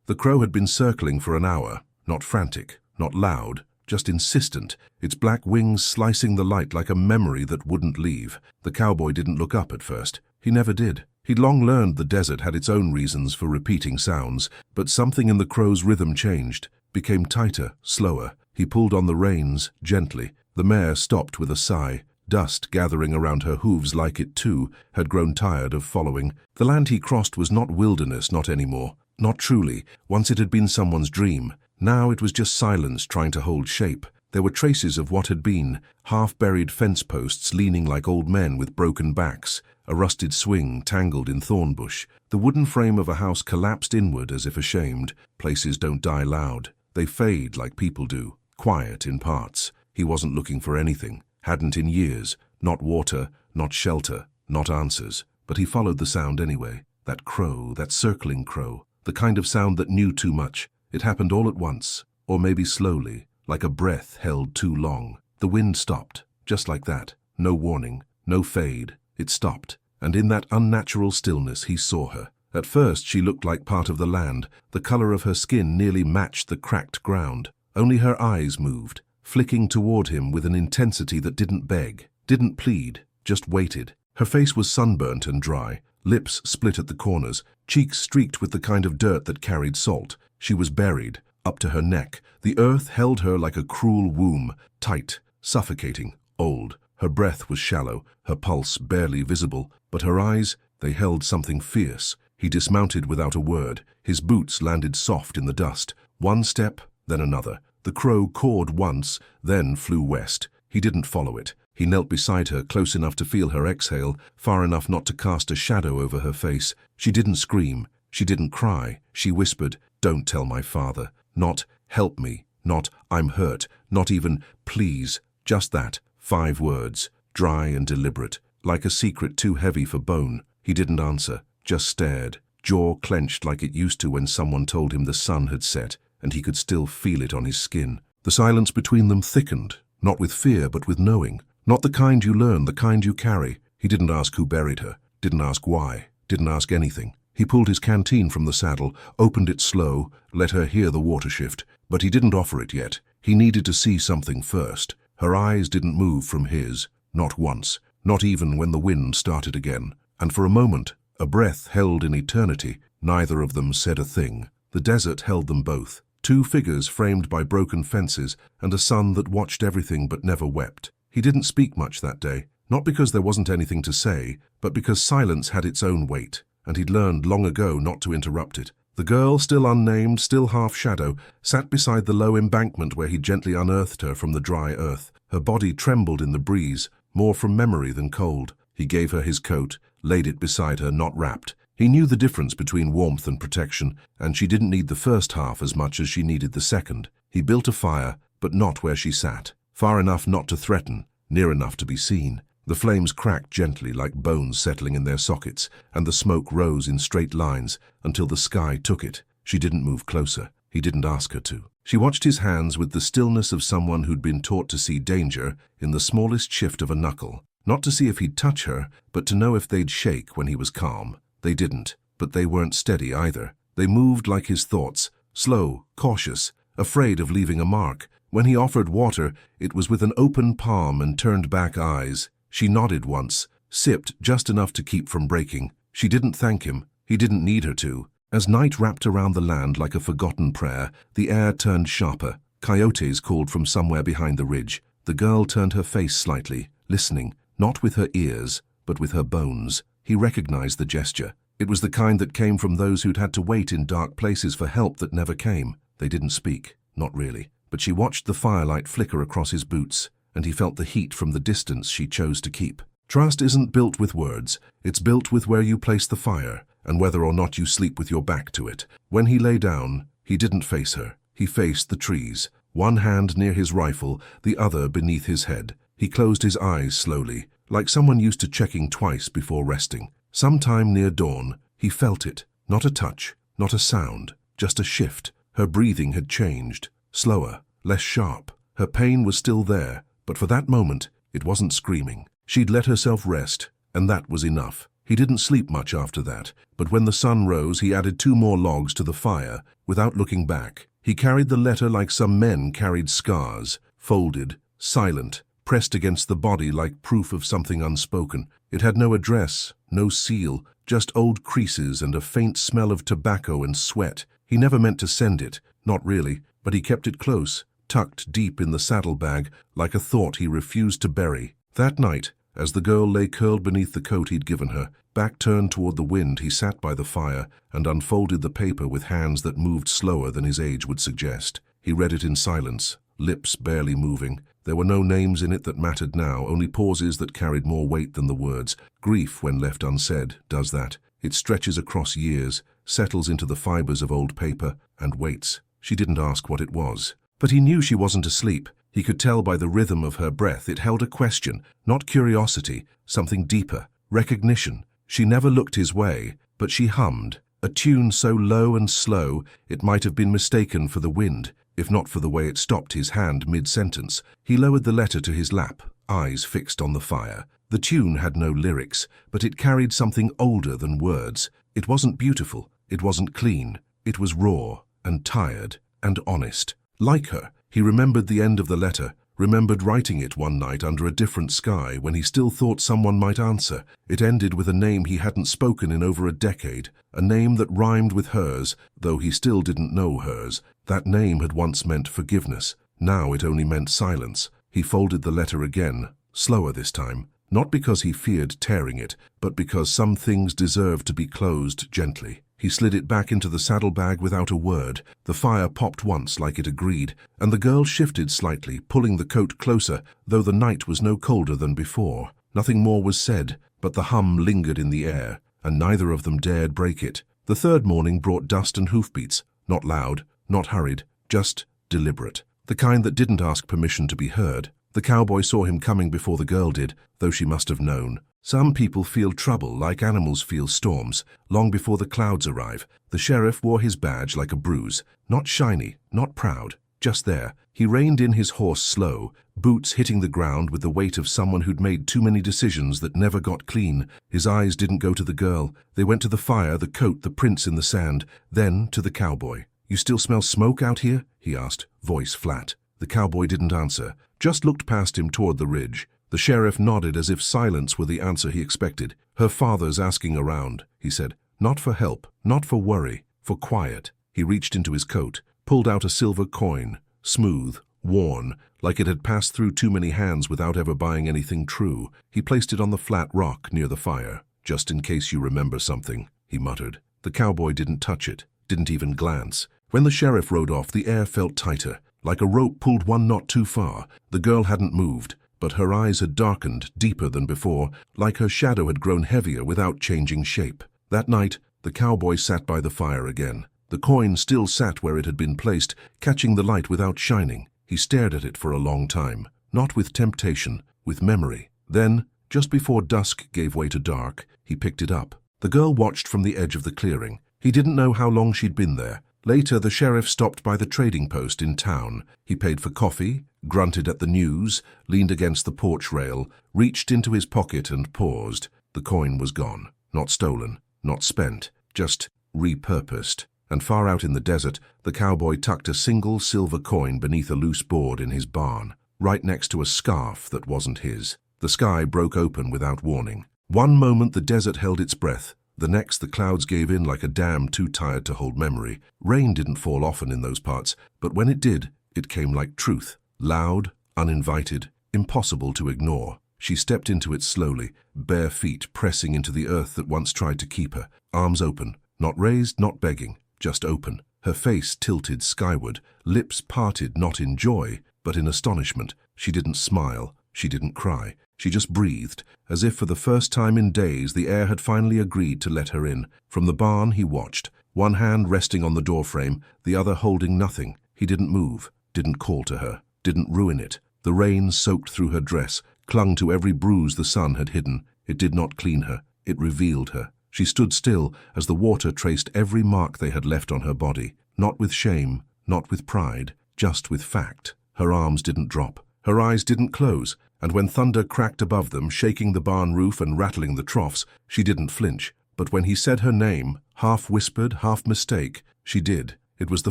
The crow had been circling for an hour, not frantic, not loud, just insistent, its black wings slicing the light like a memory that wouldn't leave. The cowboy didn't look up at first. He never did. He'd long learned the desert had its own reasons for repeating sounds, but something in the crow's rhythm changed, became tighter, slower. He pulled on the reins, gently. The mare stopped with a sigh. Dust gathering around her hooves like it, too, had grown tired of following. The land he crossed was not wilderness, not anymore. Not truly. Once it had been someone's dream. Now it was just silence trying to hold shape. There were traces of what had been, half-buried fence posts leaning like old men with broken backs, a rusted swing tangled in thorn bush. The wooden frame of a house collapsed inward as if ashamed. Places don't die loud. They fade like people do, quiet in parts. He wasn't looking for anything. Hadn't in years. Not water, not shelter, not answers. But he followed the sound anyway. That crow, that circling crow. The kind of sound that knew too much. It happened all at once, or maybe slowly, like a breath held too long. The wind stopped, just like that. No warning, no fade. It stopped, and in that unnatural stillness he saw her. At first she looked like part of the land. The color of her skin nearly matched the cracked ground. Only her eyes moved, flicking toward him with an intensity that didn't beg, didn't plead, just waited. Her face was sunburnt and dry, lips split at the corners, cheeks streaked with the kind of dirt that carried salt. She was buried, up to her neck. The earth held her like a cruel womb, tight, suffocating, old. Her breath was shallow, her pulse barely visible, but her eyes, they held something fierce. He dismounted without a word. His boots landed soft in the dust. One step, then another. The crow cawed once, then flew west. He didn't follow it. He knelt beside her, close enough to feel her exhale, far enough not to cast a shadow over her face. She didn't scream. She didn't cry. She whispered, "Don't tell my father." Not, "Help me." Not, "I'm hurt." Not even, "Please." Just that. 5 words, dry and deliberate, like a secret too heavy for bone. He didn't answer, just stared, jaw clenched like it used to when someone told him the sun had set, and he could still feel it on his skin. The silence between them thickened, not with fear but with knowing. Not the kind you learn, the kind you carry. He didn't ask who buried her, didn't ask why, didn't ask anything. He pulled his canteen from the saddle, opened it slow, let her hear the water shift, but he didn't offer it yet. He needed to see something first. Her eyes didn't move from his, not once, not even when the wind started again. And for a moment, a breath held in eternity, neither of them said a thing. The desert held them both. 2 figures framed by broken fences and a sun that watched everything but never wept. He didn't speak much that day, not because there wasn't anything to say, but because silence had its own weight, and he'd learned long ago not to interrupt it. The girl, still unnamed, still half-shadow, sat beside the low embankment where he gently unearthed her from the dry earth. Her body trembled in the breeze, more from memory than cold. He gave her his coat, laid it beside her, not wrapped. He knew the difference between warmth and protection, and she didn't need the first half as much as she needed the second. He built a fire, but not where she sat. Far enough not to threaten, near enough to be seen. The flames cracked gently like bones settling in their sockets, and the smoke rose in straight lines until the sky took it. She didn't move closer. He didn't ask her to. She watched his hands with the stillness of someone who'd been taught to see danger in the smallest shift of a knuckle. Not to see if he'd touch her, but to know if they'd shake when he was calm. They didn't, but they weren't steady either. They moved like his thoughts, slow, cautious, afraid of leaving a mark. When he offered water, it was with an open palm and turned back eyes. She nodded once, sipped just enough to keep from breaking. She didn't thank him. He didn't need her to. As night wrapped around the land like a forgotten prayer, the air turned sharper. Coyotes called from somewhere behind the ridge. The girl turned her face slightly, listening, not with her ears, but with her bones. He recognized the gesture. It was the kind that came from those who'd had to wait in dark places for help that never came. They didn't speak, not really. But she watched the firelight flicker across his boots, and he felt the heat from the distance she chose to keep. Trust isn't built with words. It's built with where you place the fire, and whether or not you sleep with your back to it. When he lay down, he didn't face her. He faced the trees, one hand near his rifle, the other beneath his head. He closed his eyes slowly, like someone used to checking twice before resting. Sometime near dawn, he felt it. Not a touch, not a sound, just a shift. Her breathing had changed, slower, less sharp. Her pain was still there, but for that moment, it wasn't screaming. She'd let herself rest, and that was enough. He didn't sleep much after that, but when the sun rose he added 2 more logs to the fire, without looking back. He carried the letter like some men carried scars, folded, silent, pressed against the body like proof of something unspoken. It had no address, no seal, just old creases and a faint smell of tobacco and sweat. He never meant to send it, not really, but he kept it close, tucked deep in the saddlebag, like a thought he refused to bury. That night, as the girl lay curled beneath the coat he'd given her, back turned toward the wind, he sat by the fire and unfolded the paper with hands that moved slower than his age would suggest. He read it in silence, lips barely moving. There were no names in it that mattered now, only pauses that carried more weight than the words. Grief, when left unsaid, does that. It stretches across years, settles into the fibers of old paper, and waits. She didn't ask what it was. But he knew she wasn't asleep. He could tell by the rhythm of her breath it held a question, not curiosity, something deeper, recognition. She never looked his way, but she hummed, a tune so low and slow it might have been mistaken for the wind, if not for the way it stopped his hand mid-sentence. He lowered the letter to his lap, eyes fixed on the fire. The tune had no lyrics, but it carried something older than words. It wasn't beautiful, it wasn't clean, it was raw and tired and honest. Like her, he remembered the end of the letter, remembered writing it one night under a different sky when he still thought someone might answer. It ended with a name he hadn't spoken in over a decade, a name that rhymed with hers, though he still didn't know hers. That name had once meant forgiveness. Now it only meant silence. He folded the letter again, slower this time, not because he feared tearing it, but because some things deserved to be closed gently. He slid it back into the saddlebag without a word. The fire popped once like it agreed, and the girl shifted slightly, pulling the coat closer, though the night was no colder than before. Nothing more was said, but the hum lingered in the air, and neither of them dared break it. The third morning brought dust and hoofbeats, not loud, not hurried, just deliberate. The kind that didn't ask permission to be heard. The cowboy saw him coming before the girl did, though she must have known. Some people feel trouble like animals feel storms, long before the clouds arrive. The sheriff wore his badge like a bruise, not shiny, not proud, just there. He reined in his horse slow, boots hitting the ground with the weight of someone who'd made too many decisions that never got clean. His eyes didn't go to the girl. They went to the fire, the coat, the prints in the sand, then to the cowboy. "You still smell smoke out here?" he asked, voice flat. The cowboy didn't answer, just looked past him toward the ridge. The sheriff nodded as if silence were the answer he expected. "Her father's asking around," he said. "Not for help, not for worry, for quiet." He reached into his coat, pulled out a silver coin, smooth, worn, like it had passed through too many hands without ever buying anything true. He placed it on the flat rock near the fire. "Just in case you remember something," he muttered. The cowboy didn't touch it, didn't even glance. When the sheriff rode off, the air felt tighter, like a rope pulled one knot too far. The girl hadn't moved, but her eyes had darkened, deeper than before, like her shadow had grown heavier without changing shape. That night, the cowboy sat by the fire again. The coin still sat where it had been placed, catching the light without shining. He stared at it for a long time, not with temptation, with memory. Then, just before dusk gave way to dark, he picked it up. The girl watched from the edge of the clearing. He didn't know how long she'd been there. Later, the sheriff stopped by the trading post in town. He paid for coffee, grunted at the news, leaned against the porch rail, reached into his pocket and paused. The coin was gone. Not stolen, not spent, just repurposed. And far out in the desert, the cowboy tucked a single silver coin beneath a loose board in his barn, right next to a scarf that wasn't his. The sky broke open without warning. One moment the desert held its breath. The next, the clouds gave in like a dam too tired to hold memory. Rain didn't fall often in those parts, but when it did, it came like truth. Loud, uninvited, impossible to ignore. She stepped into it slowly, bare feet pressing into the earth that once tried to keep her. Arms open, not raised, not begging, just open. Her face tilted skyward, lips parted not in joy, but in astonishment. She didn't smile, she didn't cry. She just breathed, as if for the first time in days the air had finally agreed to let her in. From the barn he watched, one hand resting on the doorframe, the other holding nothing. He didn't move, didn't call to her, didn't ruin it. The rain soaked through her dress, clung to every bruise the sun had hidden. It did not clean her, it revealed her. She stood still as the water traced every mark they had left on her body, not with shame, not with pride, just with fact. Her arms didn't drop, her eyes didn't close, and when thunder cracked above them, shaking the barn roof and rattling the troughs, she didn't flinch. But when he said her name, half whispered, half mistake, she did. It was the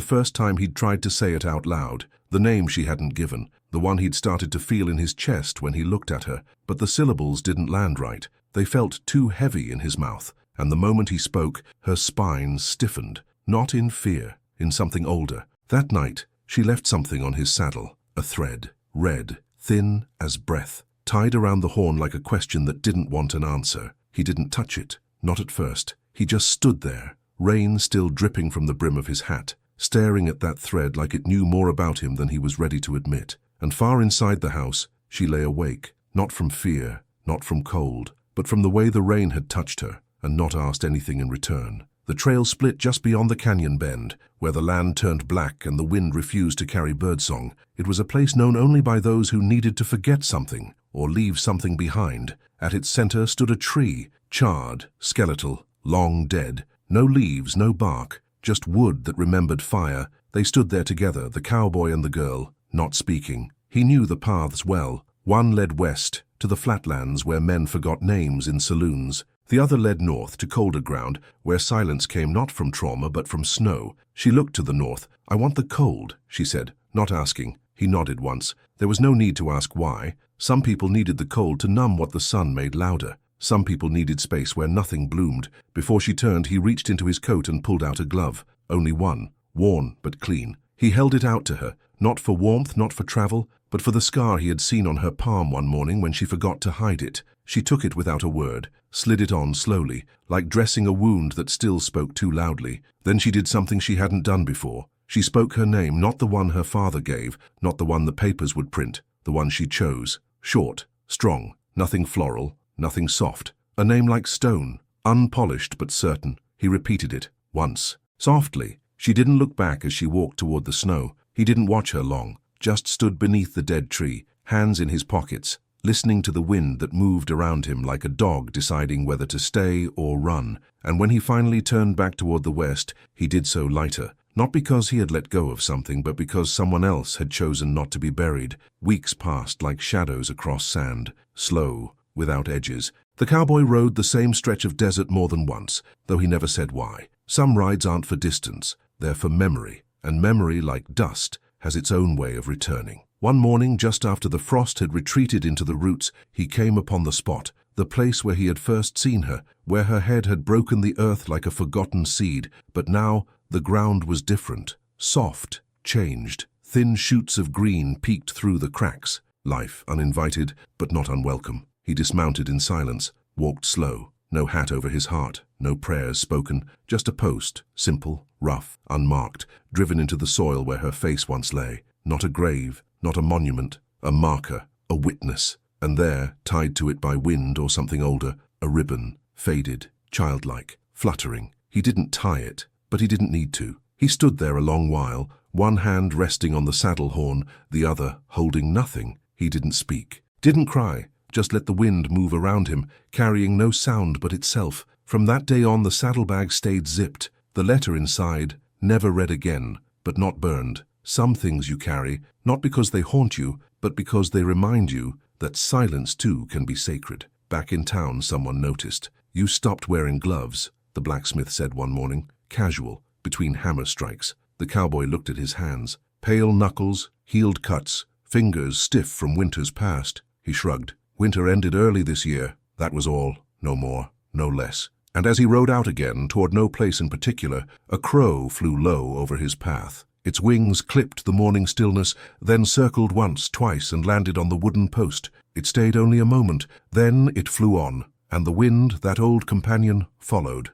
first time he'd tried to say it out loud, the name she hadn't given, the one he'd started to feel in his chest when he looked at her, but the syllables didn't land right. They felt too heavy in his mouth, and the moment he spoke, her spine stiffened, not in fear, in something older. That night, she left something on his saddle, a thread, red, thin as breath, tied around the horn like a question that didn't want an answer. He didn't touch it, not at first. He just stood there, rain still dripping from the brim of his hat, staring at that thread like it knew more about him than he was ready to admit. And far inside the house, she lay awake, not from fear, not from cold, but from the way the rain had touched her and not asked anything in return. The trail split just beyond the canyon bend, where the land turned black and the wind refused to carry birdsong. It was a place known only by those who needed to forget something or leave something behind. At its center stood a tree, charred, skeletal, long dead. No leaves, no bark, just wood that remembered fire. They stood there together, the cowboy and the girl, not speaking. He knew the paths well. One led west, to the flatlands where men forgot names in saloons. The other led north, to colder ground, where silence came not from trauma but from snow. She looked to the north. "I want the cold," she said, not asking. He nodded once. There was no need to ask why. Some people needed the cold to numb what the sun made louder. Some people needed space where nothing bloomed. Before she turned, he reached into his coat and pulled out a glove. Only one, worn but clean. He held it out to her, not for warmth, not for travel, but for the scar he had seen on her palm one morning when she forgot to hide it. She took it without a word, slid it on slowly, like dressing a wound that still spoke too loudly. Then she did something she hadn't done before. She spoke her name, not the one her father gave, not the one the papers would print, the one she chose. Short, strong, nothing floral, nothing soft. A name like stone, unpolished but certain. He repeated it, once, softly. She didn't look back as she walked toward the snow. He didn't watch her long, just stood beneath the dead tree, hands in his pockets, listening to the wind that moved around him like a dog deciding whether to stay or run. And when he finally turned back toward the west, he did so lighter, not because he had let go of something, but because someone else had chosen not to be buried. Weeks passed like shadows across sand, slow, without edges. The cowboy rode the same stretch of desert more than once, though he never said why. Some rides aren't for distance, they're for memory, and memory, like dust, has its own way of returning. One morning, just after the frost had retreated into the roots, he came upon the spot, the place where he had first seen her, where her head had broken the earth like a forgotten seed. But now the ground was different, soft, changed. Thin shoots of green peeked through the cracks. Life, uninvited, but not unwelcome. He dismounted in silence, walked slow. No hat over his heart, no prayers spoken, just a post, simple, rough, unmarked, driven into the soil where her face once lay. Not a grave, not a monument, a marker, a witness. And there, tied to it by wind or something older, a ribbon, faded, childlike, fluttering. He didn't tie it, but he didn't need to. He stood there a long while, one hand resting on the saddle horn, the other holding nothing. He didn't speak, didn't cry, just let the wind move around him, carrying no sound but itself. From that day on, the saddlebag stayed zipped, the letter inside, never read again, but not burned. Some things you carry, not because they haunt you, but because they remind you that silence too can be sacred. Back in town, someone noticed. "You stopped wearing gloves," the blacksmith said one morning, casual, between hammer strikes. The cowboy looked at his hands. Pale knuckles, healed cuts, fingers stiff from winters past. He shrugged. Winter ended early this year. That was all. No more, no less. And as he rode out again, toward no place in particular, a crow flew low over his path. Its wings clipped the morning stillness, then circled once, twice, and landed on the wooden post. It stayed only a moment, then it flew on, and the wind, that old companion, followed.